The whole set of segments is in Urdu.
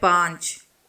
5।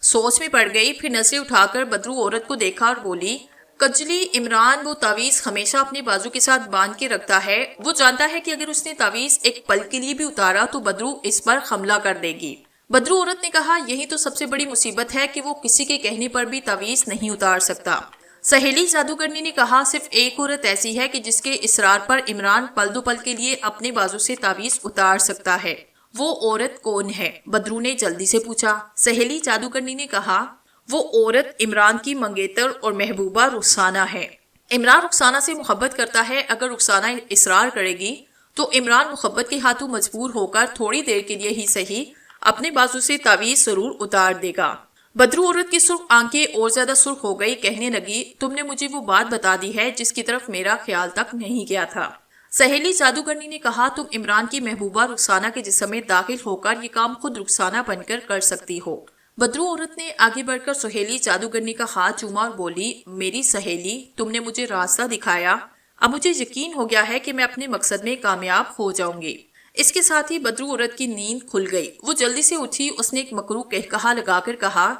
سوچ میں پڑ گئی، پھر نظریں اٹھا کر بدرو عورت کو دیکھا اور بولی، کجلی عمران وہ تعویذ ہمیشہ اپنے بازو کے ساتھ باندھ کے رکھتا ہے، وہ جانتا ہے کہ اگر اس نے تعویذ ایک پل کے لیے بھی اتارا تو بدرو اس پر حملہ کر دے گی۔ بدرو عورت نے کہا، یہی تو سب سے بڑی مصیبت ہے کہ وہ کسی کے کہنے پر بھی تعویذ نہیں اتار سکتا۔ سہیلی جادوگرنی نے کہا، صرف ایک عورت ایسی ہے کہ جس کے اصرار پر عمران پل دو پل کے لیے اپنے بازو سے تعویذ اتار سکتا ہے، وہ عورت کون ہے؟ بدرو نے جلدی سے پوچھا۔ سہیلی جادوگرنی نے کہا، وہ عورت عمران کی منگیتر اور محبوبہ رخسانہ ہے۔ عمران رخسانہ سے محبت کرتا ہے، اگر رخسانہ اصرار کرے گی تو عمران محبت کے ہاتھوں مجبور ہو کر تھوڑی دیر کے لیے ہی صحیح اپنے بازو سے تعویذ ضرور اتار دے گا۔ بدرو عورت کی سرخ آنکھیں اور زیادہ سرخ ہو گئی، کہنے لگی، تم نے مجھے وہ بات بتا دی ہے جس کی طرف میرا خیال تک نہیں گیا تھا۔ سہیلی جادوگرنی نے کہا، تم عمران کی محبوبہ رخسانہ کے جسم میں داخل ہو کر یہ کام خود رخسانہ بن کر کر سکتی ہو۔ بدرو عورت نے آگے بڑھ کر سہیلی جادوگرنی کا ہاتھ چوما اور بولی، میری سہیلی، تم نے مجھے راستہ دکھایا، اب مجھے یقین ہو گیا ہے کہ میں اپنے مقصد میں کامیاب ہو جاؤں گی۔ اس کے ساتھ ہی بدرو عورت کی نیند کھل گئی، وہ جلدی سے اٹھی، اس نے ایک مکروہ کہا لگا کر کہا،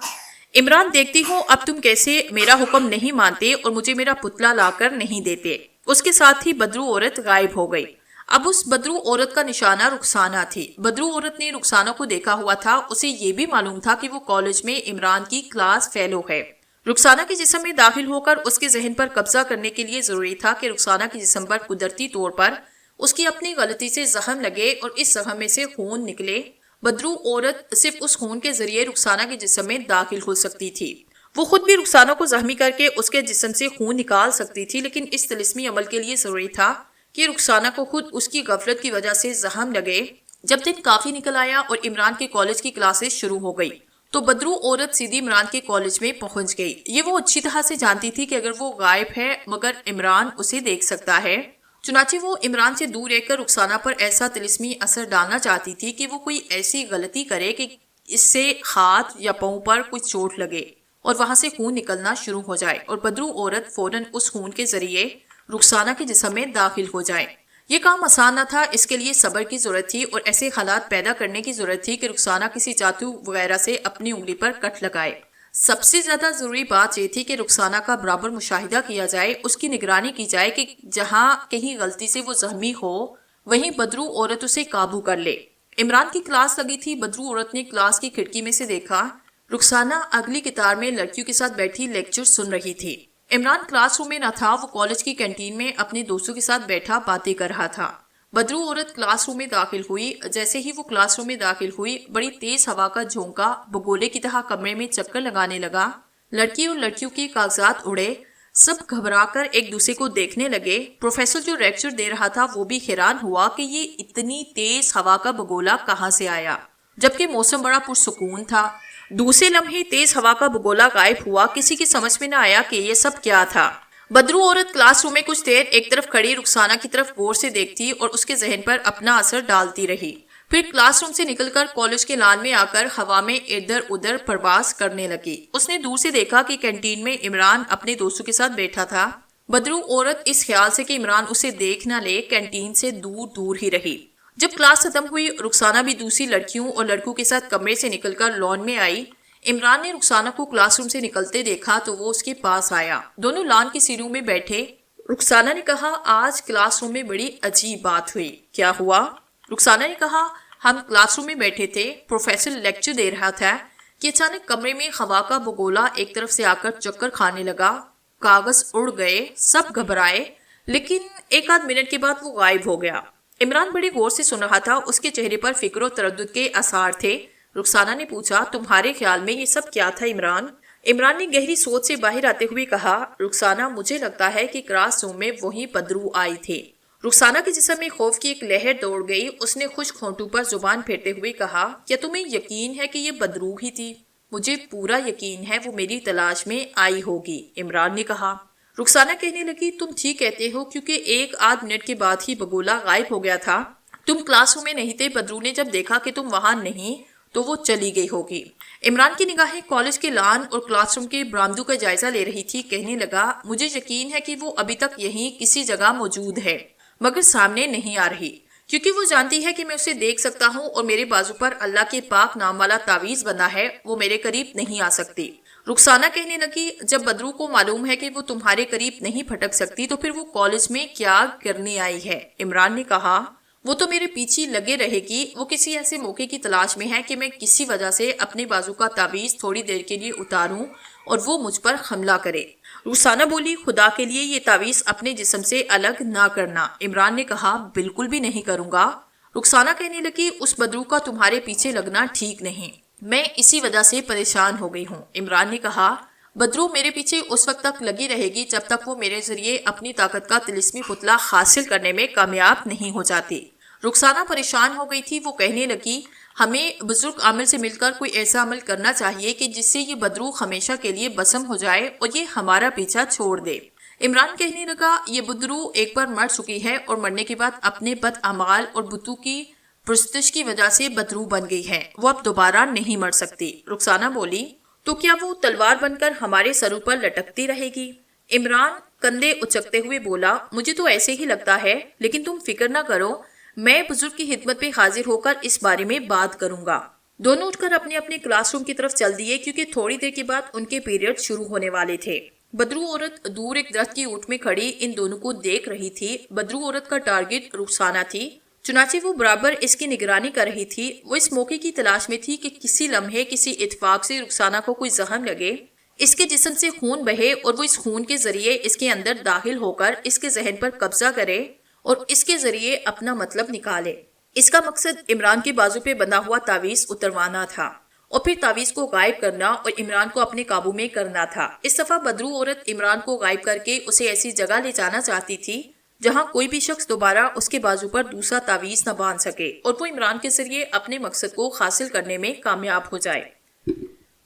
عمران، دیکھتی ہوں اب تم کیسے میرا حکم نہیں مانتے اور مجھے میرا پتلا لا کر نہیں دیتے۔ اس کے ساتھ ہی بدرو عورت غائب ہو گئی۔ اب اس بدرو عورت کا نشانہ رخسانہ تھی۔ بدرو عورت نے رخسانہ کو دیکھا ہوا تھا، اسے یہ بھی معلوم تھا کہ وہ کالج میں عمران کی کلاس فیلو ہے۔ رخسانہ کے جسم میں داخل ہو کر اس کے ذہن پر قبضہ کرنے کے لیے ضروری تھا کہ رخسانہ کے جسم پر قدرتی طور پر اس کی اپنی غلطی سے زخم لگے اور اس زخم میں سے خون نکلے۔ بدرو عورت صرف اس خون کے ذریعے رخسانہ کے جسم میں داخل ہو سکتی تھی۔ وہ خود بھی رخسانہ کو زخمی کر کے اس کے جسم سے خون نکال سکتی تھی، لیکن اس طلسمی عمل کے لیے ضروری تھا کہ رخسانہ کو خود اس کی غفلت کی وجہ سے زخم لگے۔ جب دن کافی نکل آیا اور عمران کے کالج کی کلاسز شروع ہو گئی تو بدرو عورت سیدھی عمران کے کالج میں پہنچ گئی۔ یہ وہ اچھی طرح سے جانتی تھی کہ اگر وہ غائب ہے مگر عمران اسے دیکھ سکتا ہے، چنانچہ وہ عمران سے دور رہ کر رخسانہ پر ایسا طلسمی اثر ڈالنا چاہتی تھی کہ وہ کوئی ایسی غلطی کرے کہ اس سے ہاتھ یا پاؤں پر کچھ چوٹ لگے اور وہاں سے خون نکلنا شروع ہو جائے اور بدرو عورت فوراً اس خون کے ذریعے رخسانہ کے جسم میں داخل ہو جائے۔ یہ کام آسان نہ تھا، اس کے لیے صبر کی ضرورت تھی اور ایسے حالات پیدا کرنے کی ضرورت تھی کہ رخسانہ کسی جادو وغیرہ سے اپنی انگلی پر کٹ لگائے۔ سب سے زیادہ ضروری بات یہ تھی کہ رخسانہ کا برابر مشاہدہ کیا جائے، اس کی نگرانی کی جائے کہ جہاں کہیں غلطی سے وہ زخمی ہو وہیں بدرو عورت اسے قابو کر لے۔ عمران کی کلاس لگی تھی، بدرو عورت نے کلاس کی کھڑکی میں سے دیکھا، رخسانہ اگلی قطار میں لڑکیوں کے ساتھ بیٹھی لیکچر سن رہی تھی۔ عمران کلاس روم میں نہ تھا، وہ کالج کی کینٹین میں اپنے دوستوں کے ساتھ بیٹھا باتیں کر رہا تھا۔ بدرو عورت کلاس روم میں داخل ہوئی۔ جیسے ہی وہ کلاس روم میں داخل ہوئی، بڑی تیز ہوا کا جھونکا بگولے کی طرح کمرے میں چکر لگانے لگا۔ لڑکی اور لڑکیوں کے کاغذات اڑے، سب گھبرا کر ایک دوسرے کو دیکھنے لگے۔ پروفیسر جو لیکچر دے رہا تھا وہ بھی حیران ہوا کہ یہ اتنی تیز ہوا کا بگولا کہاں سے آیا، جبکہ موسم بڑا پرسکون تھا۔ دوسرے لمحے تیز ہوا کا بگولا غائب ہوا، کسی کی سمجھ میں نہ آیا کہ یہ سب کیا تھا۔ بدرو عورت کلاس روم میں کچھ دیر ایک طرف کھڑی رخسانہ کی طرف غور سے دیکھتی اور اس کے ذہن پر اپنا اثر ڈالتی رہی، پھر کلاس روم سے نکل کر کالج کے لان میں آ کر ہوا میں ادھر ادھر پرواز کرنے لگی۔ اس نے دور سے دیکھا کہ کینٹین میں عمران اپنے دوستوں کے ساتھ بیٹھا تھا۔ بدرو عورت اس خیال سے کہ عمران اسے دیکھ نہ لے کینٹین سے دور دور ہی رہی۔ جب کلاس ختم ہوئی، رخسانہ بھی دوسری لڑکیوں اور لڑکوں کے ساتھ کمرے سے نکل کر لان میں آئی۔ عمران نے رخسانہ کو کلاس روم سے نکلتے دیکھا تو وہ اس کے پاس آیا۔ دونوں لان کی سیڑھیوں میں بیٹھے۔ رخسانہ نے کہا، آج کلاس روم میں بڑی عجیب بات ہوئی۔ کیا ہوا؟ رخسانہ نے کہا، ہم کلاس روم میں بیٹھے تھے، پروفیسر لیکچر دے رہا تھا کہ اچانک کمرے میں ہوا کا بگولا ایک طرف سے آ کر چکر کھانے لگا، کاغذ اڑ گئے، سب گھبرائے، لیکن ایک آدھ منٹ کے بعد وہ غائب ہو گیا۔ عمران بڑی غور سے سن رہا تھا، اس کے چہرے پر فکر و تردد کے آثار تھے۔ رخسانہ نے پوچھا، تمہارے خیال میں یہ سب کیا تھا عمران؟ عمران نے گہری سوچ سے باہر آتے ہوئے کہا، رخسانہ، مجھے لگتا ہے کہ کلاس روم میں وہی بدرو آئی تھی۔ رخسانہ کے جسم میں خوف کی ایک لہر دوڑ گئی، اس نے خشک ہونٹوں پر زبان پھیرتے ہوئے کہا، کیا تمہیں یقین ہے کہ یہ بدرو ہی تھی؟ مجھے پورا یقین ہے وہ میری تلاش میں آئی ہوگی، عمران نے کہا۔ رخسانہ کہنے لگی، تم ٹھیک کہتے ہو کیونکہ ایک آدھ منٹ کے بعد ہی بگولا غائب ہو گیا تھا۔ تم کلاس روم میں نہیں تھے، بدرو نے جب دیکھا کہ تم وہاں نہیں تو وہ چلی گئی ہوگی۔ عمران کی نگاہیں کالج کے لان اور کلاس روم کے برآمدوں کا جائزہ لے رہی تھی، کہنے لگا، مجھے یقین ہے کہ وہ ابھی تک یہیں کسی جگہ موجود ہے مگر سامنے نہیں آ رہی۔ کیونکہ وہ جانتی ہے کہ میں اسے دیکھ سکتا ہوں اور میرے بازو پر اللہ کے پاک نام والا تعویذ بنا ہے، وہ میرے قریب نہیں آ سکتی۔ رخسانہ کہنے لگی، جب بدرو کو معلوم ہے کہ وہ تمہارے قریب نہیں پھٹک سکتی تو پھر وہ کالج میں کیا کرنے آئی ہے؟ عمران نے کہا، وہ تو میرے پیچھے لگے رہے گی، وہ کسی ایسے موقع کی تلاش میں ہے کہ میں کسی وجہ سے اپنے بازو کا تعویذ تھوڑی دیر کے لیے اتاروں اور وہ مجھ پر حملہ کرے۔ رخسانہ بولی، خدا کے لیے یہ تعویذ اپنے جسم سے الگ نہ کرنا۔ عمران نے کہا، بالکل بھی نہیں کروں گا۔ رخسانہ کہنے لگی، اس بدرو کا تمہارے پیچھے لگنا ٹھیک نہیں، میں اسی وجہ سے پریشان ہو گئی ہوں۔ عمران نے کہا، بدرو میرے پیچھے اس وقت تک لگی رہے گی جب تک وہ میرے ذریعے اپنی طاقت کا طلسمی پتلا حاصل کرنے میں کامیاب نہیں ہو جاتی۔ رخسانہ پریشان ہو گئی تھی، وہ کہنے لگی، ہمیں بزرگ عامل سے مل کر کوئی ایسا عمل کرنا چاہیے کہ جس سے یہ بدرو ہمیشہ کے لیے بسم ہو جائے اور یہ ہمارا پیچھا چھوڑ دے۔ عمران کہنے لگا، یہ بدرو ایک بار مر چکی ہے اور مرنے کے بعد اپنے بد اعمال اور بتوں کی پرستش کی وجہ سے بدرو بن گئی ہے، وہ اب دوبارہ نہیں مر سکتی۔ رخسانہ بولی، تو کیا وہ تلوار بن کر ہمارے سروں پر لٹکتی رہے گی؟ عمران کندھے اچکتے ہوئے بولا، مجھے تو ایسے ہی لگتا ہے، لیکن تم فکر نہ کرو، میں بزرگ کی خدمت پہ حاضر ہو کر اس بارے میں بات کروں گا۔ دونوں اٹھ کر اپنے اپنے کلاس روم کی طرف چل دیے کیونکہ تھوڑی دیر کے بعد ان کے پیریڈ شروع ہونے والے تھے۔ بدرو عورت دور ایک درخت کی اوٹ میں کھڑی ان دونوں کو دیکھ رہی تھی۔ بدرو عورت کا ٹارگٹ رخسانہ تھی، چنانچہ وہ برابر اس کی نگرانی کر رہی تھی۔ وہ اس موقع کی تلاش میں تھی کہ کسی لمحے کسی اتفاق سے رخسانہ کو کوئی زخم لگے، اس کے جسم سے خون بہے اور وہ اس خون کے ذریعے اس کے اندر داخل ہو کر اس کے ذہن پر قبضہ کرے اور اس کے ذریعے اپنا مطلب نکالے۔ اس کا مقصد عمران کے بازو پہ بندھا ہوا تعویذ اتروانا تھا اور پھر تعویذ کو غائب کرنا اور عمران کو اپنے قابو میں کرنا تھا۔ اس دفعہ بدرو عورت عمران کو غائب کر کے اسے ایسی جگہ لے جانا چاہتی تھی جہاں کوئی بھی شخص دوبارہ اس کے بازو پر دوسرا تعویذ نہ باندھ سکے اور وہ عمران کے ذریعے اپنے مقصد کو حاصل کرنے میں کامیاب ہو جائے۔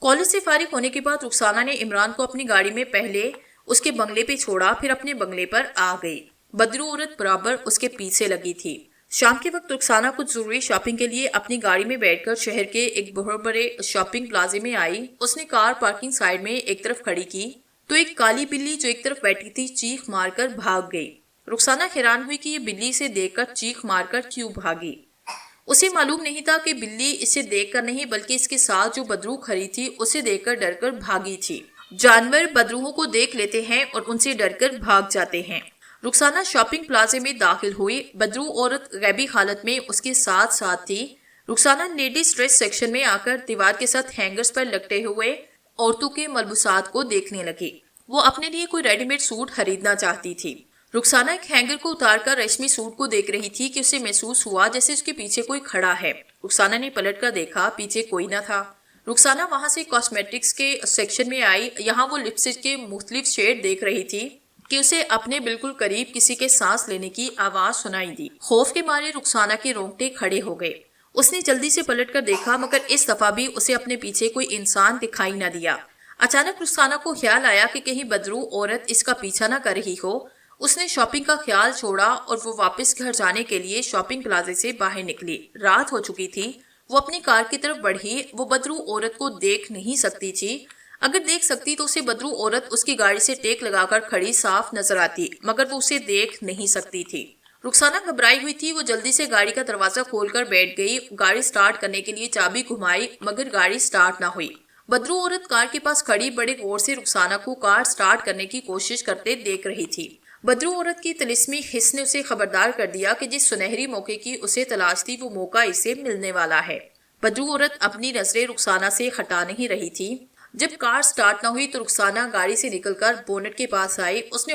کالج سے فارغ ہونے کے بعد رخسانہ نے عمران کو اپنی گاڑی میں پہلے اس کے بنگلے پہ چھوڑا، پھر اپنے بنگلے پر آ گئی۔ بدرو عورت برابر اس کے پیچھے لگی تھی۔ شام کے وقت رخسانہ کچھ ضروری شاپنگ کے لیے اپنی گاڑی میں بیٹھ کر شہر کے ایک بہت بڑے شاپنگ پلازے میں آئی۔ اس نے کار پارکنگ سائیڈ میں ایک طرف کھڑی کی تو ایک کالی بلی جو ایک طرف بیٹھی تھی چیخ مار کر بھاگ گئی۔ رخسانہ حیران ہوئی کہ یہ بلی اسے دیکھ کر چیخ مار کر کیوں بھاگی۔ اسے معلوم نہیں تھا کہ بلی اسے دیکھ کر نہیں بلکہ اس کے ساتھ جو بدرو کھڑی تھی اسے دیکھ کر ڈر کر بھاگی تھی۔ جانور بدروؤں کو دیکھ لیتے ہیں اور ان سے ڈر کر بھاگ جاتے ہیں۔ رخسانہ شاپنگ پلازے میں داخل ہوئی۔ بدرو عورت غیبی حالت میں اس کے ساتھ ساتھ تھی۔ رخسانہ لیڈیز ڈریس سیکشن میں آ کر دیوار کے ساتھ ہینگرز پر لٹکے ہوئے عورتوں کے ملبوسات کو دیکھنے لگی۔ وہ اپنے لیے کوئی ریڈی میڈ سوٹ خریدنا چاہتی تھی۔ رخسانہ ایک ہینگر کو اتار کر ریشمی سوٹ کو دیکھ رہی تھی کہ اسے محسوس ہوا جیسے اس کے پیچھے کوئی کھڑا ہے۔ رخسانہ نے پلٹ کر دیکھا، پیچھے کوئی نہ تھا۔ رخسانہ وہاں سے کاسمیٹکس کے سیکشن میں آئی۔ یہاں وہ لپسٹک کے مختلف شیڈ دیکھ رہی تھی کہ اسے اپنے بالکل قریب کسی کے سانس لینے کی آواز سنائی دی۔ خوف کے مارے رخسانہ کے رونگٹے کھڑے ہو گئے۔ اس نے جلدی سے پلٹ کر دیکھا مگر اس دفعہ بھی اسے اپنے پیچھے کوئی انسان دکھائی نہ دیا۔ اچانک رخسانہ کو خیال آیا کہ کہیں بدرو عورت اس کا پیچھا نہ کر رہی ہو۔ اس نے شاپنگ کا خیال چھوڑا اور وہ واپس گھر جانے کے لیے شاپنگ پلازے سے باہر نکلی۔ رات ہو چکی تھی۔ وہ اپنی کار کی طرف بڑھی۔ وہ بدرو عورت کو دیکھ نہیں سکتی تھی۔ اگر دیکھ سکتی تو اسے بدرو عورت اس کی گاڑی سے ٹیک لگا کر کھڑی صاف نظر آتی، مگر وہ اسے دیکھ نہیں سکتی تھی۔ رخسانہ گھبرائی ہوئی تھی۔ وہ جلدی سے گاڑی کا دروازہ کھول کر بیٹھ گئی۔ گاڑی سٹارٹ کرنے کے لیے چابی گھمائی مگر گاڑی سٹارٹ نہ ہوئی۔ بدرو عورت کار کے پاس کھڑی بڑے غور سے رخسانہ کو کار سٹارٹ کرنے کی کوشش کرتے دیکھ رہی تھی۔ بدرو عورت کی طلسمی حس نے اسے خبردار کر دیا کہ جس سنہری موقع کی اسے تلاش تھی وہ موقع اسے ملنے والا ہے۔ بدرو عورت اپنی نظریں رخسانہ سے ہٹا نہیں رہی تھی۔ جب کار سٹارٹ نہ ہوئی تو رخسانہ گاڑی سے نکل کر بونٹ کے پاس آئی۔ اس نے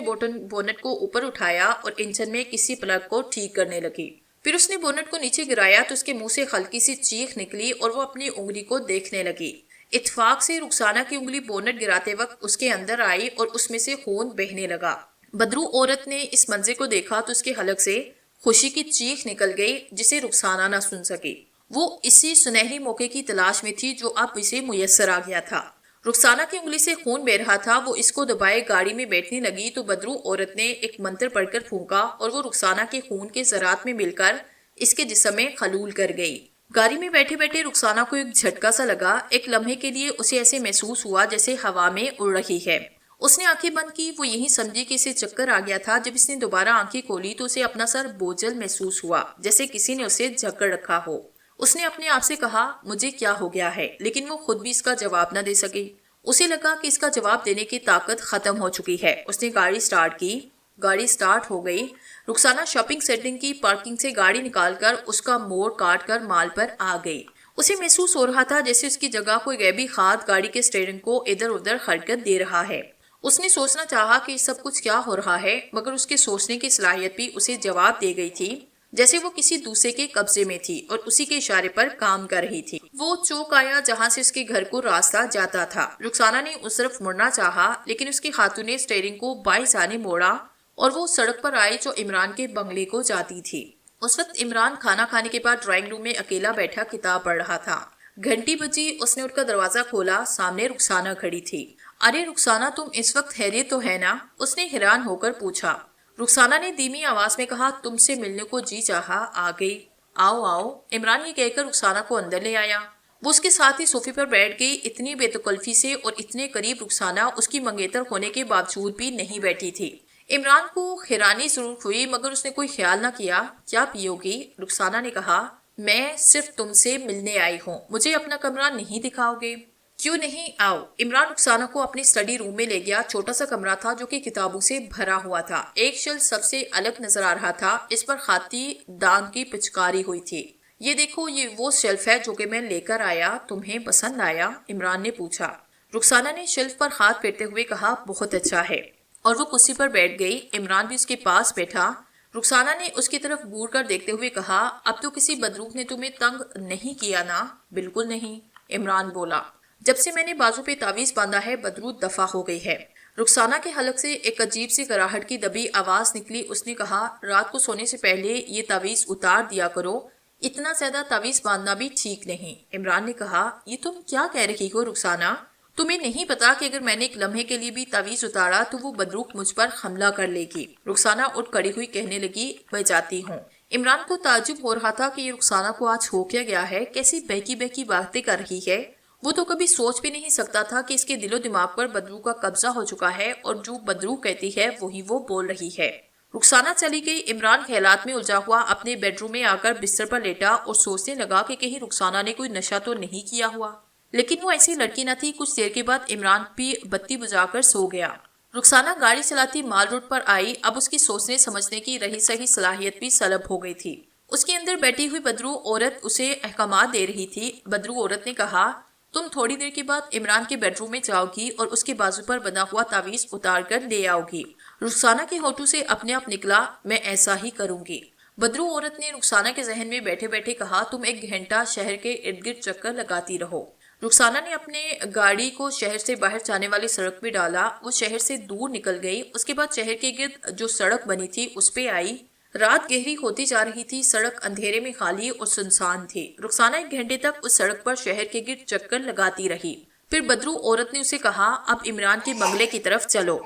بونٹ کو اوپر اٹھایا اور انجن میں کسی پلگ کو ٹھیک کرنے لگی۔ پھر اس نے بونٹ کو نیچے گرایا تو اس کے منہ سے ہلکی سی چیخ نکلی اور وہ اپنی انگلی کو دیکھنے لگی۔ اتفاق سے رخسانہ کی انگلی بونٹ گراتے وقت اس کے اندر آئی اور اس میں سے خون بہنے لگا۔ بدرو عورت نے اس منظر کو دیکھا تو اس کے حلق سے خوشی کی چیخ نکل گئی جسے رخسانہ نہ سن سکی۔ وہ اسی سنہری موقع کی تلاش میں تھی جو اب اسے میسر آ گیا تھا۔ رخسانہ کی انگلی سے خون بہ رہا تھا۔ وہ اس کو دبائے گاڑی میں بیٹھنے لگی تو بدرو عورت نے ایک منتر پڑھ کر پھونکا اور وہ رخسانہ کے خون کے ذرات میں مل کر اس کے جسم میں خلول کر گئی۔ گاڑی میں بیٹھے بیٹھے رخسانہ کو ایک جھٹکا سا لگا۔ ایک لمحے کے لیے اسے ایسے محسوس ہوا جیسے ہوا میں اڑ رہی ہے۔ اس نے آنکھیں بند کی. وہ یہی سمجھی کہ اسے چکر آ گیا تھا. جب اس نے دوبارہ آنکھیں کھولی تو اسے اپنا سر بوجھل محسوس ہوا, جیسے کسی نے اسے جکڑ رکھا ہو. اس نے اپنے آپ سے کہا مجھے کیا ہو گیا ہے, لیکن وہ خود بھی اس کا جواب نہ دے سکی. اسے لگا کہ اس کا جواب دینے کی طاقت ختم ہو چکی ہے. اس نے گاڑی سٹارٹ کی. گاڑی سٹارٹ ہو گئی. رخسانہ شاپنگ سینٹر کی پارکنگ سے گاڑی نکال کر اس کا موڑ کاٹ کر مال پر آ گئی. اسے محسوس ہو رہا تھا جیسے اس کی جگہ کوئی غیبی ہاتھ گاڑی کے اسٹیئرنگ کو ادھر ادھر حرکت دے رہا ہے. اس نے سوچنا چاہا کہ سب کچھ کیا ہو رہا ہے, مگر اس کے سوچنے کی صلاحیت بھی اسے جواب دے گئی تھی, جیسے وہ کسی دوسرے کے قبضے میں تھی اور اسی کے اشارے پر کام کر رہی تھی. وہ چوک آیا جہاں سے اس کے گھر کو راستہ جاتا تھا. رخسانہ نے اس طرف مڑنا چاہا, لیکن اس کے ہاتھوں نے اسٹیئرنگ کو بائیں جانب موڑا اور وہ سڑک پر آئی جو عمران کے بنگلے کو جاتی تھی. اس وقت عمران کھانا کھانے کے بعد ڈرائنگ روم میں اکیلا بیٹھا کتاب پڑھ رہا تھا. گھنٹی بجی. اس نے اٹھ کر دروازہ کھولا. سامنے رخسانہ کھڑی تھی. ارے رخسانہ, تم اس وقت خیریت تو ہے نا؟ اس نے حیران ہو کر پوچھا. رخسانہ نے دھیمی آواز میں کہا, تم سے ملنے کو جی چاہا, آ گئی. آؤ آؤ. عمران یہ کہہ کر رخسانہ کو اندر لے آیا. وہ اس کے ساتھ ہی صوفے پر بیٹھ گئی. اتنی بے تکلفی سے اور اتنے قریب رخسانہ اس کی منگیتر ہونے کے باوجود بھی نہیں بیٹھی تھی. عمران کو حیرانی ضرور ہوئی, مگر اس نے کوئی خیال نہ کیا. کیا پیو گی؟ رخسانہ نے کہا. میں صرف تم سے ملنے آئی ہوں. مجھے اپنا کمرہ نہیں دکھاؤ گے؟ کیوں نہیں, آؤ. عمران رخسانہ کو اپنے اسٹڈی روم میں لے گیا. چھوٹا سا کمرہ تھا جو کہ کتابوں سے بھرا ہوا تھا. ایک شیلف سب سے الگ نظر آ رہا تھا. اس پر خاطی دان کی پچکاری ہوئی تھی. یہ دیکھو, یہ وہ شیلف ہے جو کہ میں لے کر آیا. تمہیں پسند آیا؟ عمران نے پوچھا. رخسانہ نے شیلف پر ہاتھ پھیرتے ہوئے کہا, بہت اچھا ہے. اور وہ کرسی پر بیٹھ گئی. عمران بھی اس کے پاس بیٹھا. رخسانہ نے اس کی طرف گور کر دیکھتے ہوئے کہا, اب تو کسی بدروح نے تمہیں تنگ نہیں کیا نا؟ بالکل نہیں, عمران بولا. جب سے میں نے بازو پہ تعویذ باندھا ہے بدروح دفع ہو گئی ہے. رخسانہ کے حلق سے ایک عجیب سی کراہٹ کی دبی آواز نکلی. اس نے کہا, رات کو سونے سے پہلے یہ تعویذ اتار دیا کرو. اتنا زیادہ تعویذ باندھنا بھی ٹھیک نہیں. عمران نے کہا, یہ تم کیا کہہ رہی ہو رخسانہ؟ تمہیں نہیں پتا کہ اگر میں نے ایک لمحے کے لیے بھی تعویذ اتارا تو وہ بدروح مجھ پر حملہ کر لے گی. رخسانہ اٹھ کھڑی ہوئی کہنے لگی, میں جاتی ہوں. عمران کو تعجب ہو رہا تھا کہ یہ رخسانہ کو آج ہو کیا گیا ہے, کیسی بہکی بہکی باتیں کر رہی ہے. وہ تو کبھی سوچ بھی نہیں سکتا تھا کہ اس کے دل و دماغ پر بدروح کا قبضہ ہو چکا ہے اور جو بدروح کہتی ہے وہی وہ بول رہی ہے. رخسانہ چلی گئی. عمران خیالات میں الجھا ہوا اپنے بیڈ روم میں آ کر بستر پر لیٹا اور سوچنے لگا کہ کہیں رخسانہ نے کوئی نشہ تو نہیں کیا ہوا. لیکن وہ ایسی لڑکی نہ تھی. کچھ دیر کے بعد عمران بھی بتی بجھا کر سو گیا. رخسانہ گاڑی چلاتی مال روڈ پر آئی. اب اس کی سوچنے سمجھنے کی رہی سہی صلاحیت بھی سلب ہو گئی تھی. اس کے اندر بیٹھی ہوئی بدروح عورت اسے احکامات دے رہی تھی. بدروح عورت نے کہا, تم تھوڑی دیر کے بعد عمران کے بیڈ روم میں جاؤ گی اور اس کے بازو پر بنا ہوا تعویذ اتار کر لے آؤ گی. رخسانہ کے ہونٹوں سے اپنے آپ نکلا, میں ایسا ہی کروں گی. بدروح عورت نے رخسانہ کے ذہن میں بیٹھے بیٹھے کہا, تم ایک گھنٹہ شہر کے ارد گرد چکر لگاتی رہو. رخسانہ نے اپنے گاڑی کو شہر سے باہر جانے والی سڑک پہ ڈالا. وہ شہر سے دور نکل گئی. اس کے بعد شہر کے گرد جو سڑک بنی تھی اس پہ آئی. رات گہری ہوتی جا رہی تھی. سڑک اندھیرے میں خالی اور سنسان تھی. رخسانہ ایک گھنٹے تک اس سڑک پر شہر کے گرد چکر لگاتی رہی. پھر بدروح عورت نے اسے کہا, اب عمران کے بنگلے کی طرف چلو.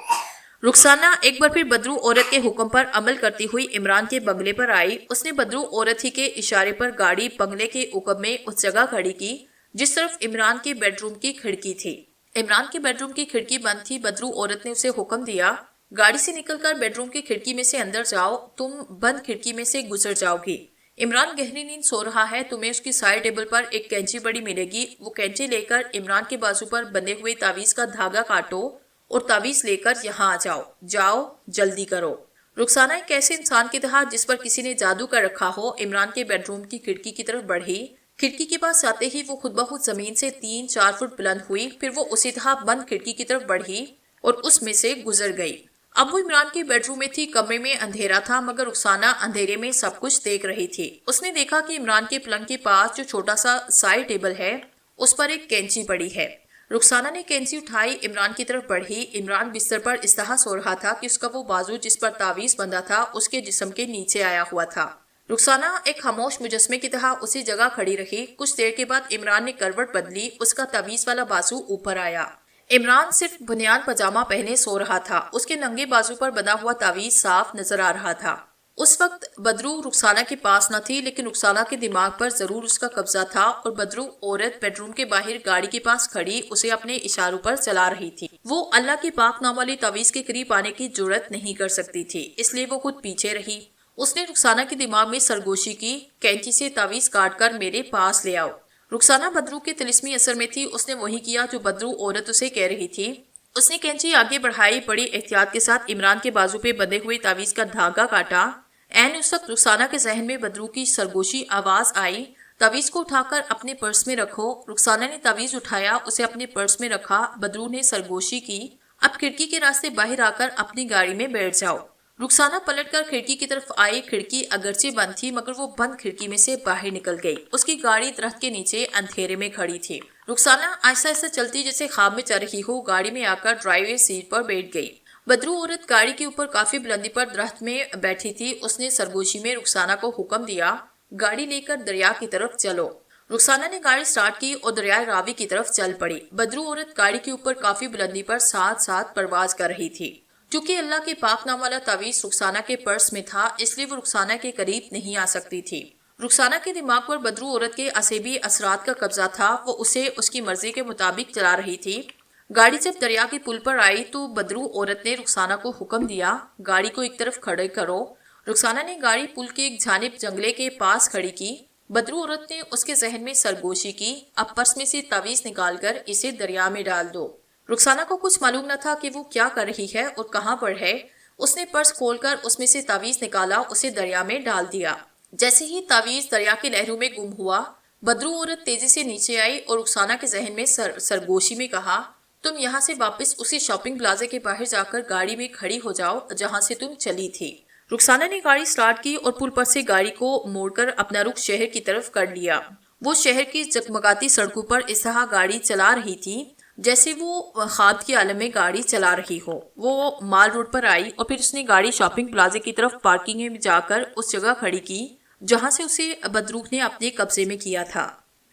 رخسانہ ایک بار پھر بدروح عورت کے حکم پر عمل کرتی ہوئی عمران کے بنگلے پر آئی. اس نے بدروح عورت ہی کے اشارے پر گاڑی بنگلے کے عقب میں اس جگہ کھڑی کی جس طرف عمران کے بیڈ روم کی کھڑکی تھی. عمران کے بیڈ روم کی کھڑکی بند تھی. بدروح عورت نے اسے حکم دیا, گاڑی سے نکل کر بیڈ روم کی کھڑکی میں سے اندر جاؤ. تم بند کھڑکی میں سے گزر جاؤ گی. عمران گہری نیند سو رہا ہے. تمہیں اس کی سائڈ ٹیبل پر ایک کینچی بڑی ملے گی. وہ کینچی لے کر عمران کے بازو پر بندھے ہوئے تعویذ کا دھاگا کاٹو اور تعویذ لے کر یہاں آ جاؤ. جاؤ, جلدی کرو. رخسانہ ایک ایسے انسان کی طرح جس پر کسی نے جادو کر رکھا ہو عمران کے بیڈ روم کی کھڑکی کی طرف بڑھی. کھڑکی کے پاس آتے ہی وہ خود بخود زمین سے 3-4 فٹ بلند ہوئی. پھر وہ اسی طرح بند کھڑکی کی طرف بڑھی اور اس میں سے گزر گئی. اب وہ عمران کے بیڈ روم میں تھی. کمرے میں اندھیرا تھا مگر رخسانہ اندھیرے میں سب کچھ دیکھ رہی تھی. اس نے دیکھا کہ عمران کے پلنگ کے پاس جو چھوٹا سا سائڈ ٹیبل ہے اس پر ایک کینچی پڑی ہے. رخسانہ نے کینچی اٹھائی, عمران کی طرف بڑھی. عمران بستر پر اس طرح سو رہا تھا کہ اس کا وہ بازو جس پر تعویذ بندھا تھا اس کے جسم کے نیچے آیا ہوا تھا. رخسانہ ایک خاموش مجسمے کی طرح اسی جگہ کھڑی رہی. کچھ دیر کے بعد عمران نے کروٹ بدلی. اس کا تعویذ والا بازو اوپر آیا. عمران صرف بنیان پاجامہ پہنے سو رہا تھا. اس کے ننگے بازو پر بنا ہوا تعویذ صاف نظر آ رہا تھا. اس وقت بدرو رخسانہ کے پاس نہ تھی، لیکن رخسانہ کے دماغ پر ضرور اس کا قبضہ تھا اور بدرو عورت بیڈ روم کے باہر گاڑی کے پاس کھڑی اسے اپنے اشاروں پر چلا رہی تھی۔ وہ اللہ کے پاک نام والی تعویذ کے قریب آنے کی جرأت نہیں کر سکتی تھی، اس لیے وہ خود پیچھے رہی۔ اس نے رخسانہ کے دماغ میں سرگوشی کی، کینچی سے تعویذ کاٹ کر میرے پاس لے آؤ۔ رخسانہ بدرو کے طلسمی اثر میں تھی، اس نے وہی کیا جو بدرو عورت اسے کہہ رہی تھی۔ اس نے کینچی آگے بڑھائی، بڑی احتیاط کے ساتھ عمران کے بازو پہ بندھے ہوئے تعویذ کا دھاگا کاٹا۔ عین اس وقت رخسانہ کے ذہن میں بدرو کی سرگوشی آواز آئی، تعویذ کو اٹھا کر اپنے پرس میں رکھو۔ رخسانہ نے تعویذ اٹھایا، اسے اپنے پرس میں رکھا۔ بدرو نے سرگوشی کی، اب کھڑکی کے راستے باہر آ کر اپنی گاڑی میں بیٹھ جاؤ۔ رخسانہ پلٹ کر کھڑکی کی طرف آئی، کھڑکی اگرچہ بند تھی مگر وہ بند کھڑکی میں سے باہر نکل گئی۔ اس کی گاڑی درخت کے نیچے اندھیرے میں کھڑی تھی۔ رخسانہ آہستہ آہستہ چلتی جیسے خواب میں چل رہی ہو گاڑی میں آ کر ڈرائیور سیٹ پر بیٹھ گئی۔ بدرو عورت گاڑی کے اوپر کافی بلندی پر درخت میں بیٹھی تھی۔ اس نے سرگوشی میں رخسانہ کو حکم دیا، گاڑی لے کر دریا کی طرف چلو۔ رخسانہ نے گاڑی سٹارٹ کی اور دریائے راوی کی طرف چل پڑی۔ بدرو عورت گاڑی کے اوپر کافی بلندی پر ساتھ ساتھ پرواز کر رہی تھی۔ چونکہ اللہ کے پاک نام والا تعویذ رخسانہ کے پرس میں تھا، اس لیے وہ رخسانہ کے قریب نہیں آ سکتی تھی۔ رخسانہ کے دماغ پر بدرو عورت کے عصبی اثرات کا قبضہ تھا، وہ اسے اس کی مرضی کے مطابق چلا رہی تھی۔ گاڑی جب دریا کے پل پر آئی تو بدرو عورت نے رخسانہ کو حکم دیا، گاڑی کو ایک طرف کھڑے کرو۔ رخسانہ نے گاڑی پل کے ایک جانب جنگلے کے پاس کھڑی کی۔ بدرو عورت نے اس کے ذہن میں سرگوشی کی، اب پرس میں سے تعویذ نکال کر اسے دریا میں ڈال دو۔ رخسانہ کو کچھ معلوم نہ تھا کہ وہ کیا کر رہی ہے اور کہاں پر ہے۔ اس نے پرس کھول کر اس میں سے تعویذ نکالا، اسے دریا میں ڈال دیا۔ جیسے ہی تعویذ دریا کی لہروں میں گم ہوا، بدرو عورت تیزی سے نیچے آئی اور رخسانہ کے ذہن میں سرگوشی میں کہا، تم یہاں سے واپس اسی شاپنگ پلازے کے باہر جا کر گاڑی میں کھڑی ہو جاؤ جہاں سے تم چلی تھی۔ رخسانہ نے گاڑی سٹارٹ کی اور پل پر سے گاڑی کو موڑ کر اپنا رخ شہر کی طرف کر لیا۔ وہ شہر کی جگمگاتی سڑکوں پر اس طرح گاڑی چلا رہی تھی جیسے وہ خواب کے عالم میں گاڑی چلا رہی ہو۔ وہ مال روڈ پر آئی اور پھر اس نے گاڑی شاپنگ پلازے کی طرف پارکنگ میں جا کر اس جگہ کھڑی کی جہاں سے اسے بدرو نے اپنے قبضے میں کیا تھا۔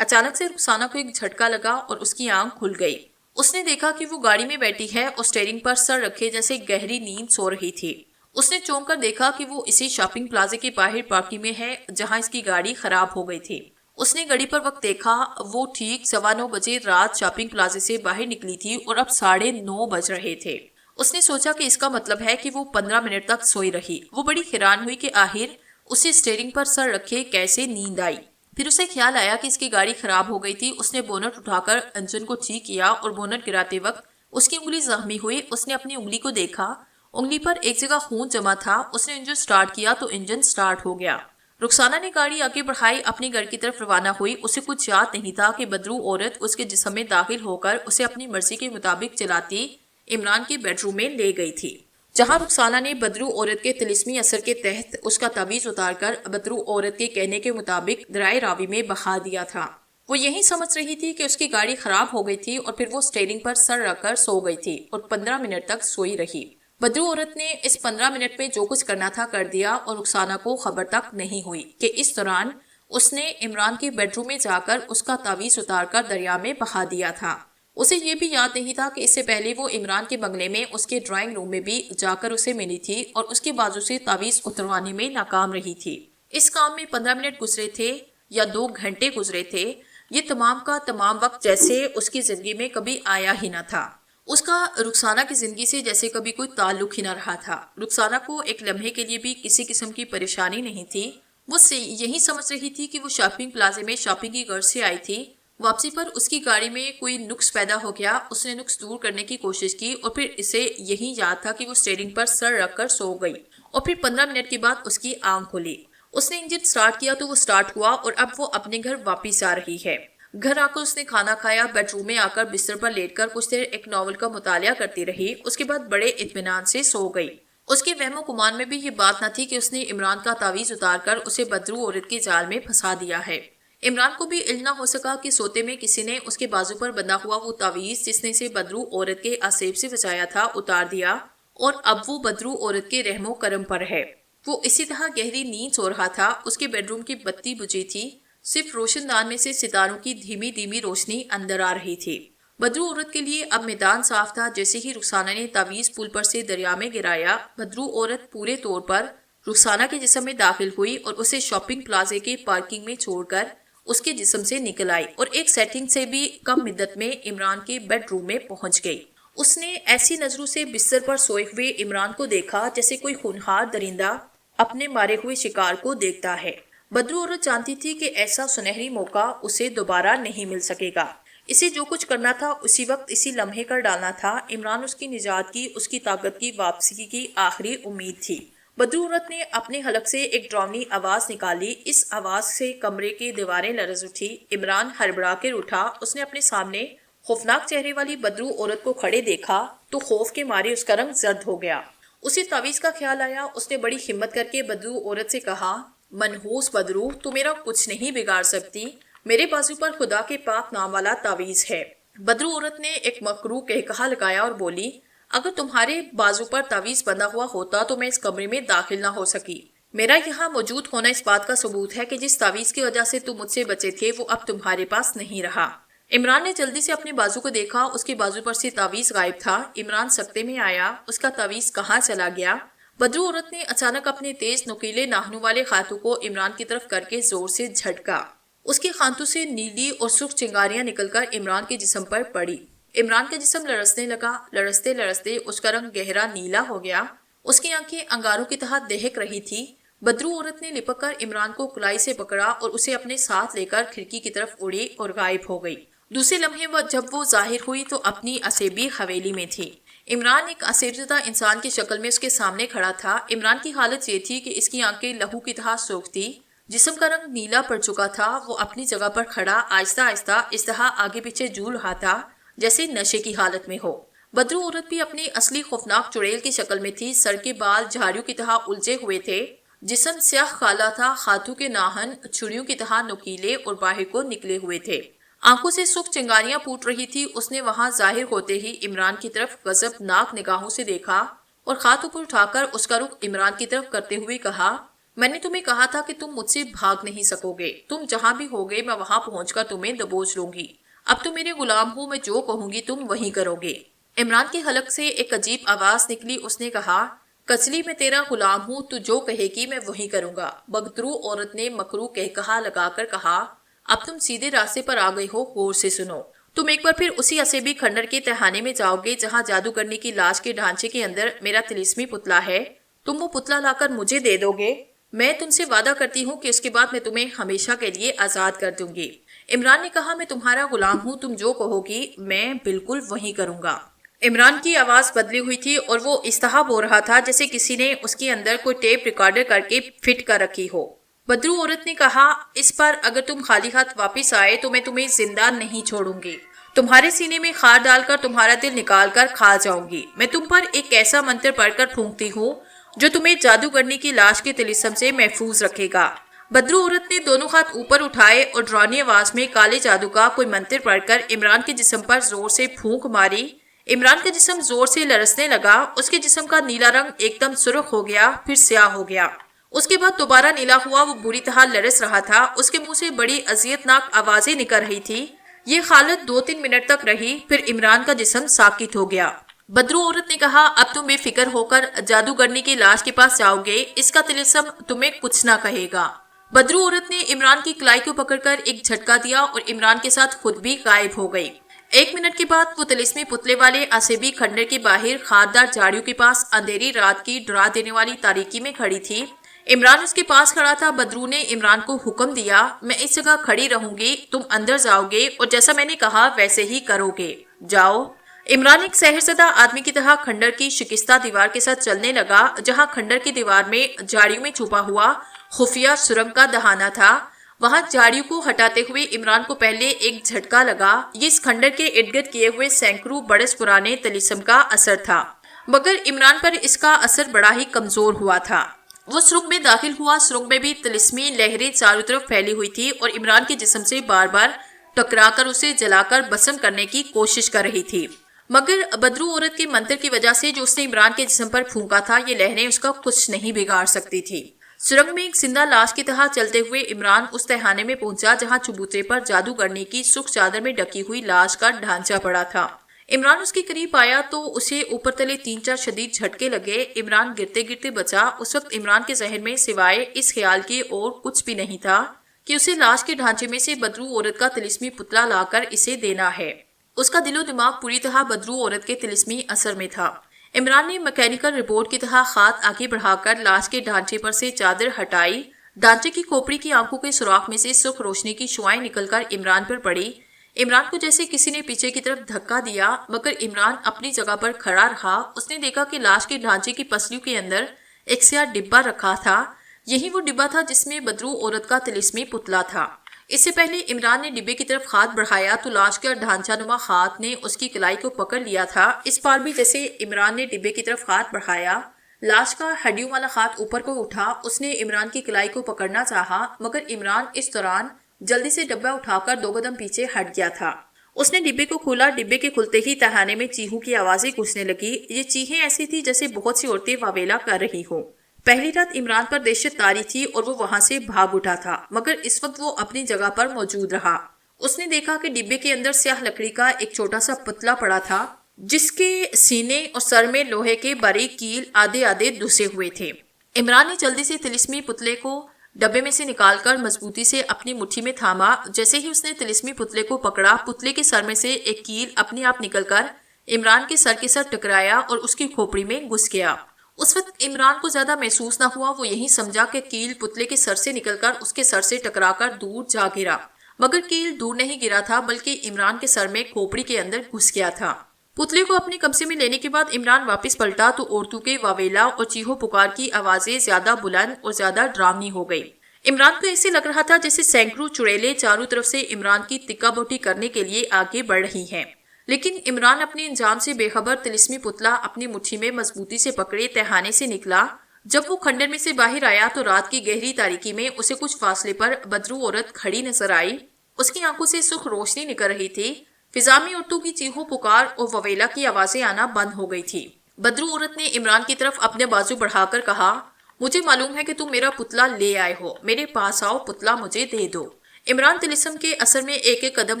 اچانک سے رخسانہ کو ایک جھٹکا لگا اور اس کی آنکھ کھل گئی۔ اس نے دیکھا کہ وہ گاڑی میں بیٹھی ہے اور اسٹیئرنگ پر سر رکھے جیسے گہری نیند سو رہی تھی۔ اس نے چونک کر دیکھا کہ وہ اسی شاپنگ پلازے کے باہر پارکنگ میں ہے جہاں اس کی گاڑی خراب ہو گئی تھی۔ اس نے گھڑی پر وقت دیکھا، وہ ٹھیک 9:15 بجے رات شاپنگ پلازے سے باہر نکلی تھی اور اب 9:30 بج رہے تھے۔ اس نے سوچا کہ اس کا مطلب ہے کہ وہ 15 منٹ تک سوئی رہی۔ وہ بڑی حیران ہوئی کہ آخر اسے اسٹیئرنگ پر سر رکھے کیسے نیند آئی۔ پھر اسے خیال آیا کہ اس کی گاڑی خراب ہو گئی تھی۔ اس نے بونٹ اٹھا کر انجن کو ٹھیک کیا اور بونٹ گراتے وقت اس کی انگلی زخمی ہوئی۔ اس نے اپنی انگلی کو دیکھا، انگلی پر ایک جگہ خون جمع تھا۔ اس نے انجن سٹارٹ کیا تو انجن سٹارٹ ہو گیا۔ رخسانہ نے گاڑی آگے بڑھائی، اپنے گھر کی طرف روانہ ہوئی۔ اسے کچھ یاد نہیں تھا کہ بدرو عورت اس کے جسم میں داخل ہو کر اسے اپنی مرضی کے مطابق چلاتی عمران کے بیڈ روم میں لے گئی تھی، جہاں رخسانہ نے بدرو عورت کے طلسمی اثر کے تحت اس کا تعویذ اتار کر بدرو عورت کے کہنے کے مطابق درائے راوی میں بہا دیا تھا۔ وہ یہی سمجھ رہی تھی کہ اس کی گاڑی خراب ہو گئی تھی اور پھر وہ اسٹیئرنگ پر سر رکھ کر سو گئی تھی اور 15 منٹ تک سوئی رہی۔ بدرو عورت نے اس 15 منٹ میں جو کچھ کرنا تھا کر دیا اور رخسانہ کو خبر تک نہیں ہوئی کہ اس دوران اس نے عمران کے بیڈ روم میں جا کر اس کا تعویذ اتار کر دریا میں بہا دیا تھا۔ اسے یہ بھی یاد نہیں تھا کہ اس سے پہلے وہ عمران کے بنگلے میں اس کے ڈرائنگ روم میں بھی جا کر اسے ملی تھی اور اس کے بازو سے تعویذ اتروانے میں ناکام رہی تھی۔ اس کام میں 15 منٹ گزرے تھے یا 2 گھنٹے گزرے تھے، یہ تمام کا تمام وقت جیسے اس کی زندگی میں کبھی آیا ہی نہ تھا۔ اس کا رخسانہ کی زندگی سے جیسے کبھی کوئی تعلق ہی نہ رہا تھا۔ رخسانہ کو ایک لمحے کے لیے بھی کسی قسم کی پریشانی نہیں تھی۔ وہ یہی سمجھ رہی تھی کہ وہ شاپنگ پلازے میں شاپنگ کی غرض سے آئی تھی۔ واپسی پر اس کی گاڑی میں کوئی نقص پیدا ہو گیا۔ اس نے نقص دور کرنے کی کوشش کی اور پھر اسے یہی یاد تھا کہ وہ اسٹیئرنگ پر سر رکھ کر سو گئی اور پھر 15 منٹ کے بعد اس کی آنکھ کھلی۔ اس نے انجن سٹارٹ کیا تو وہ سٹارٹ ہوا اور اب وہ اپنے گھر واپس آ رہی ہے۔ گھر آ کر اس نے کھانا کھایا، بیڈ روم میں آ کر بستر پر لیٹ کر کچھ دیر ایک ناول کا مطالعہ کرتی رہی۔ اس کے بعد بڑے اطمینان سے سو گئی۔ اس کے وہم و گمان میں بھی یہ بات نہ تھی کہ اس نے عمران کا تعویذ اتار کر اسے بدرو عورت کے جال میں پھنسا دیا ہے۔ عمران کو بھی علم نہ ہو سکا کہ سوتے میں کسی نے اس کے بازو پر بندھا ہوا وہ تعویذ جس نے اسے بدرو عورت کے آسیب سے بچایا تھا اتار دیا اور اب وہ بدرو عورت کے رحم و کرم پر ہے۔ وہ اسی طرح گہری نیند سو رہا تھا۔ اس کے بیڈ روم کی بتی بجھی تھی، صرف روشن دان میں سے ستاروں کی دھیمی دھیمی روشنی اندر آ رہی تھی۔ بدرو عورت کے لیے اب میدان صاف تھا۔ جیسے ہی رخسانہ نے تعویذ پل پر سے دریا میں گرایا، بدرو عورت پورے طور پر رخسانہ کے جسم میں داخل ہوئی اور اسے شاپنگ پلازے کے پارکنگ میں چھوڑ کر اس کے جسم سے نکل آئی اور ایک سیٹنگ سے بھی کم مدت میں عمران کے بیڈ روم میں پہنچ گئی۔ اس نے ایسی نظروں سے بستر پر سوئے ہوئے عمران کو دیکھا جیسے کوئی خونخوار درندہ اپنے مارے ہوئے شکار کو دیکھتا ہے۔ بدرو عورت جانتی تھی کہ ایسا سنہری موقع اسے دوبارہ نہیں مل سکے گا۔ اسے جو کچھ کرنا تھا اسی وقت اسی لمحے کر ڈالنا تھا۔ عمران اس کی نجات کی، اس کی طاقت کی واپسی کی آخری امید تھی۔ بدرو عورت نے اپنے حلق سے ایک ڈراؤنی آواز نکالی۔ اس آواز سے کمرے کی دیواریں لرز اٹھی۔ عمران ہڑبڑا کر اٹھا۔ اس نے اپنے سامنے خوفناک چہرے والی بدرو عورت کو کھڑے دیکھا تو خوف کے مارے اس کا رنگ زرد ہو گیا۔ اسے تعویذ کا خیال آیا۔ اس نے بڑی ہمت کر کے بدرو عورت سے کہا، منحوس بدرو، تو میرا کچھ نہیں بگاڑ سکتی، میرے بازو پر خدا کے پاک نام والا تعویذ ہے۔ بدرو عورت نے ایک مکروہ قہقہا لگایا اور بولی، اگر تمہارے بازو پر تعویذ بندھا ہوا ہوتا تو میں اس کمرے میں داخل نہ ہو سکی۔ میرا یہاں موجود ہونا اس بات کا ثبوت ہے کہ جس تعویذ کی وجہ سے تم مجھ سے بچے تھے وہ اب تمہارے پاس نہیں رہا۔ عمران نے جلدی سے اپنے بازو کو دیکھا۔ اس کے بازو پر سے تعویذ غائب تھا۔ عمران سکتے میں آیا، اس کا تعویذ کہاں چلا گیا؟ بدرو عورت نے اچانک اپنے تیز نکیلے ناخنوں والے خاتوں کو عمران کی طرف کر کے زور سے جھٹکا۔ اس کے خانتوں سے نیلی اور سرخ چنگاریاں نکل کر عمران کے جسم پر پڑی۔ عمران کا جسم لرزنے لگا۔ لرزتے لرزتے اس کا رنگ گہرا نیلا ہو گیا۔ اس کی آنکھیں انگاروں کی طرح دہک رہی تھی۔ بدرو عورت نے لپک کر عمران کو کلائی سے پکڑا اور اسے اپنے ساتھ لے کر کھڑکی کی طرف اڑی اور غائب ہو گئی۔ دوسرے لمحے جب وہ ظاہر ہوئی تو اپنی اسیبی حویلی میں تھی۔ عمران ایک اسیب زدہ انسان کی شکل میں اس کے سامنے کھڑا تھا۔ عمران کی حالت یہ تھی کہ اس کی آنکھیں لہو کی طرح سرخ تھی، جسم کا رنگ نیلا پڑ چکا تھا۔ وہ اپنی جگہ پر کھڑا آہستہ آہستہ اس طرح آگے پیچھے جھول رہا تھا جیسے نشے کی حالت میں ہو۔ بدرو عورت بھی اپنی اصلی خوفناک چڑیل کی شکل میں تھی۔ سر کے بال جھاڑیوں کی طرح الجھے ہوئے تھے، جسم سیاہ کالا تھا، ہاتھوں کے ناخن چھریوں کی طرح نوکیلے اور باہر کو نکلے ہوئے تھے۔ آنکھوں سے سرخ چنگاریاں پھوٹ رہی تھی۔ اس نے وہاں ظاہر ہوتے ہی عمران کی طرف غضبناک نگاہوں سے دیکھا اور ہاتھ اوپر اٹھا کر اس کا رخ عمران کی طرف کرتے ہوئے کہا، میں نے تمہیں کہا تھا کہ تم مجھ سے بھاگ نہیں سکو گے۔ تم جہاں بھی ہوگے میں وہاں پہنچ کر تمہیں دبوچ لوں گی۔ اب تم میرے غلام ہو، میں جو کہوں گی تم وہی کرو گے۔ عمران کے حلق سے ایک عجیب آواز نکلی۔ اس نے کہا، کچلی میں تیرا غلام ہوں، تو جو کہے گی میں وہی کروں گا۔ بدرو عورت نے مکروہ قہقہا لگا کر کہا، اب تم سیدھے راستے پر آ گئی ہو، غور سے سنو۔ تم ایک بار پھر اسی اسیبی کھنڈر کے تہانے میں جاؤ گے جہاں جادوگرنی کی لاش کے ڈھانچے کے اندر میرا طلسمی پتلا ہے۔ تم وہ پتلا لا کر مجھے دے دو گے۔ میں تم سے وعدہ کرتی ہوں کہ اس کے بعد میں تمہیں ہمیشہ کے لیے آزاد کر دوں گی۔ عمران نے کہا، میں تمہارا غلام ہوں، تم جو کہو گی میں بالکل وہی کروں گا۔ عمران کی آواز بدلی ہوئی تھی اور وہ اس طرح بول رہا تھا جیسے کسی نے اس کے اندر کوئی ٹیپ ریکارڈر کر کے فٹ کر رکھی ہو۔ بدرو عورت نے کہا، اس پر اگر تم خالی ہاتھ واپس آئے تو میں تمہیں زندہ نہیں چھوڑوں گی۔ تمہارے سینے میں خار ڈال کر تمہارا دل نکال کر کھا جاؤں گی۔ میں تم پر ایک ایسا منتر پڑھ کر پھونکتی ہوں جو تمہیں جادوگرنی کی لاش کے طلسم سے محفوظ رکھے گا۔ بدرو عورت نے دونوں ہاتھ اوپر اٹھائے اور ڈراؤنی آواز میں کالے جادو کا کوئی منتر پڑھ کر عمران کے جسم پر زور سے پھونک ماری۔ عمران کا جسم زور سے لرزنے لگا۔ اس کے جسم کا نیلا رنگ ایک دم سرخ ہو گیا، پھر سیاہ ہو گیا۔ اس کے بعد دوبارہ نیلا ہوا۔ وہ بری طرح لرز رہا تھا۔ اس کے منہ سے بڑی اذیتناک آوازیں نکل رہی تھی۔ یہ حالت 2-3 منٹ تک رہی، پھر عمران کا جسم ساکت ہو گیا۔ بدرو عورت نے کہا، اب تم بے فکر ہو کر جادوگرنی کی لاش کے پاس جاؤ گے، اس کا طلسم تمہیں کچھ نہ کہے گا۔ بدرو عورت نے عمران کی کلائی کو پکڑ کر ایک جھٹکا دیا اور عمران کے ساتھ خود بھی غائب ہو گئی۔ 1 منٹ کے بعد وہ طلسمی پتلے والے اسیبی کھنڈر کے باہر خاردار جھاڑیوں کے پاس اندھیری رات کی ڈرا دینے والی تاریکی میں کھڑی تھی۔ عمران اس کے پاس کھڑا تھا۔ بدرو نے عمران کو حکم دیا، میں اس جگہ کھڑی رہوں گی، تم اندر جاؤ گے اور جیسا میں نے کہا ویسے ہی کرو گے، جاؤ۔ عمران ایک سحر زدہ آدمی کی طرح کھنڈر کی شکستہ دیوار کے ساتھ چلنے لگا، جہاں کھنڈر کی دیوار میں جھاڑیوں میں چھپا ہوا خفیہ سرنگ کا دہانہ تھا۔ وہاں جھاڑیوں کو ہٹاتے ہوئے عمران کو پہلے ایک جھٹکا لگا۔ یہ اس کھنڈر کے ارد گرد کیے ہوئے سینکڑوں برس پرانے طلسم کا اثر تھا، مگر عمران پر اس کا اثر بڑا ہی کمزور ہوا تھا۔ وہ سرنگ میں داخل ہوا۔ سرنگ میں بھی طلسمی لہریں چاروں طرف پھیلی ہوئی تھی اور عمران کے جسم سے بار بار ٹکرا کر اسے جلا کر بھسم کرنے کی کوشش کر رہی تھی، مگر بدرو عورت کے منتر کی وجہ سے جو اس نے عمران کے جسم پر پھونکا تھا، یہ لہریں اس کا کچھ نہیں بگاڑ سکتی تھی۔ سرنگ میں ایک زندہ لاش کی طرح چلتے ہوئے عمران اس تہانے میں پہنچا جہاں چبوترے پر جادوگرنی کی سرخ چادر میں ڈھکی ہوئی لاش کا ڈھانچہ پڑا تھا۔ عمران اس کے قریب آیا تو اسے اوپر تلے 3-4 شدید جھٹکے لگے۔ عمران گرتے گرتے بچا۔ اس وقت عمران کے ذہن میں سوائے اس خیال کے اور کچھ بھی نہیں تھا کہ اسے لاش کے ڈھانچے میں سے بدرو عورت کا طلسمی پتلا لا کر اسے دینا ہے۔ اس کا دل و دماغ پوری طرح بدرو عورت کے طلسمی اثر میں تھا۔ عمران نے میکینیکل رپورٹ کی طرح ہاتھ آگے بڑھا کر لاش کے ڈھانچے پر سے چادر ہٹائی۔ ڈھانچے کی کھوپڑی کی آنکھوں کے سوراخ میں سے سرخ روشنی کی شعاعیں نکل کر عمران پر پڑی۔ عمران کو جیسے کسی نے پیچھے کی طرف دھکا دیا، مگر عمران اپنی جگہ پر کھڑا رہا۔ اس نے دیکھا کہ لاش کے ڈھانچے کی پسلیوں کے اندر ایک سیاہ ڈبہ رکھا تھا۔ یہی وہ ڈبہ تھا جس میں بدرو عورت کا طلسمی پتلا تھا۔ اس سے پہلے عمران نے ڈبے کی طرف ہاتھ بڑھایا تو لاش کا ڈھانچہ نما ہاتھ نے اس کی کلائی کو پکڑ لیا تھا۔ اس بار بھی جیسے عمران نے ڈبے کی طرف ہاتھ بڑھایا، لاش کا ہڈیوں والا ہاتھ اوپر کو اٹھا۔ اس نے عمران کی کلائی کو پکڑنا چاہا، مگر عمران اس دوران جلدی سے ڈبہ اٹھا کر 2 قدم پیچھے ہٹ گیا تھا۔ اس نے ڈبے کو کھولا۔ ڈبے کے کھلتے ہی تہانے میں چیہوں کی آوازیں گونجنے لگی۔ یہ چیخیں ایسی تھی جیسے بہت سی عورتیں واویلا کر رہی ہوں۔ پہلی رات عمران پر دہشت طاری تھی اور وہ وہاں سے بھاگ اٹھا تھا، مگر اس وقت وہ اپنی جگہ پر موجود رہا۔ اس نے دیکھا کہ ڈبے کے اندر سیاہ لکڑی کا ایک چھوٹا سا پتلا پڑا تھا، جس کے سینے اور سر میں لوہے کے باریک کیل آدھے آدھے دھسے ہوئے تھے۔ عمران نے جلدی سے طلسمی پتلے کو ڈبے میں سے نکال کر مضبوطی سے اپنی مٹھی میں تھاما۔ جیسے ہی اس نے طلسمی پتلے کو پکڑا، پتلے کے سر میں سے ایک کیل اپنے آپ نکل کر عمران کے سر کے ساتھ ٹکرایا اور اس کی کھوپڑی میں گھس گیا۔ اس وقت عمران کو زیادہ محسوس نہ ہوا۔ وہ یہی سمجھا کہ کیل پتلے کے سر سے نکل کر اس کے سر سے ٹکرا کر دور جا گرا، مگر کیل دور نہیں گرا تھا، بلکہ عمران کے سر میں کھوپڑی کے اندر گھس گیا تھا۔ پتلے کو اپنے قبضے میں لینے کے بعد عمران واپس پلٹا تو عورتوں کے واویلا اور چیخو پکار کی آوازیں زیادہ بلند اور زیادہ ڈراؤنی ہو گئی۔ عمران کو ایسے لگ رہا تھا جیسے سینکڑوں چڑیلیں چاروں طرف سے عمران کی تکا بوٹی کرنے کے لیے آگے بڑھ رہی ہیں، لیکن عمران اپنے انجام سے بے خبر طلسمی پتلا اپنی مٹھی میں مضبوطی سے پکڑے تہانے سے نکلا۔ جب وہ کھنڈر میں سے باہر آیا تو رات کی گہری تاریکی میں اسے کچھ فاصلے پر بدرو عورت کھڑی نظر آئی۔ اس کی آنکھوں سے سرخ روشنی نکل رہی تھی۔ فضا میں عورتوں کی چیخو پکار اور وویلا کی آوازیں آنا بند ہو گئی تھی۔ بدرو عورت نے عمران کی طرف اپنے بازو بڑھا کر کہا، مجھے معلوم ہے کہ تم میرا پتلا لے آئے ہو، میرے پاس آؤ، پتلا مجھے دے دو۔ عمران طلسم کے اثر میں ایک ایک قدم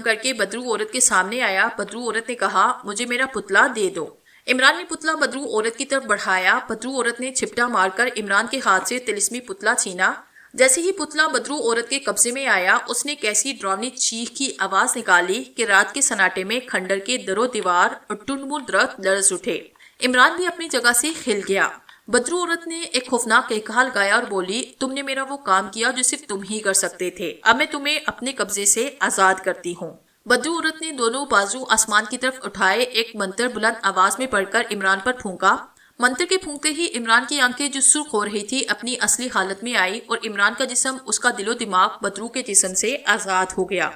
کر کے بدرو عورت کے سامنے آیا۔ بدرو عورت نے کہا، مجھے میرا پتلا دے دو۔ عمران نے پتلا بدرو عورت کی طرف بڑھایا۔ بدرو عورت نے چھپٹا مار کر عمران کے ہاتھ سے طلسمی پتلا چھینا۔ جیسے ہی پتلا بدرو عورت کے قبضے میں آیا، اس نے کیسی ڈراؤنی چیخ کی آواز نکالی کہ رات کے سناٹے میں کھنڈر کے در و دیوار اور ٹنڈمر درخت لرز اٹھے۔ عمران بھی اپنی جگہ سے ہل گیا۔ بدرو عورت نے ایک خوفناک قہقہا لگایا اور بولی، تم نے میرا وہ کام کیا جو صرف تم ہی کر سکتے تھے، اب میں تمہیں اپنے قبضے سے آزاد کرتی ہوں۔ بدرو عورت نے دونوں بازو آسمان کی طرف اٹھائے، ایک منتر بلند آواز میں پڑھ کر عمران پر پھونکا۔ منتر کے پھونکتے ہی عمران کی آنکھیں جو سرخ ہو رہی تھی اپنی اصلی حالت میں آئی اور عمران کا جسم، اس کا دل و دماغ بدرو کے جسم سے آزاد ہو گیا۔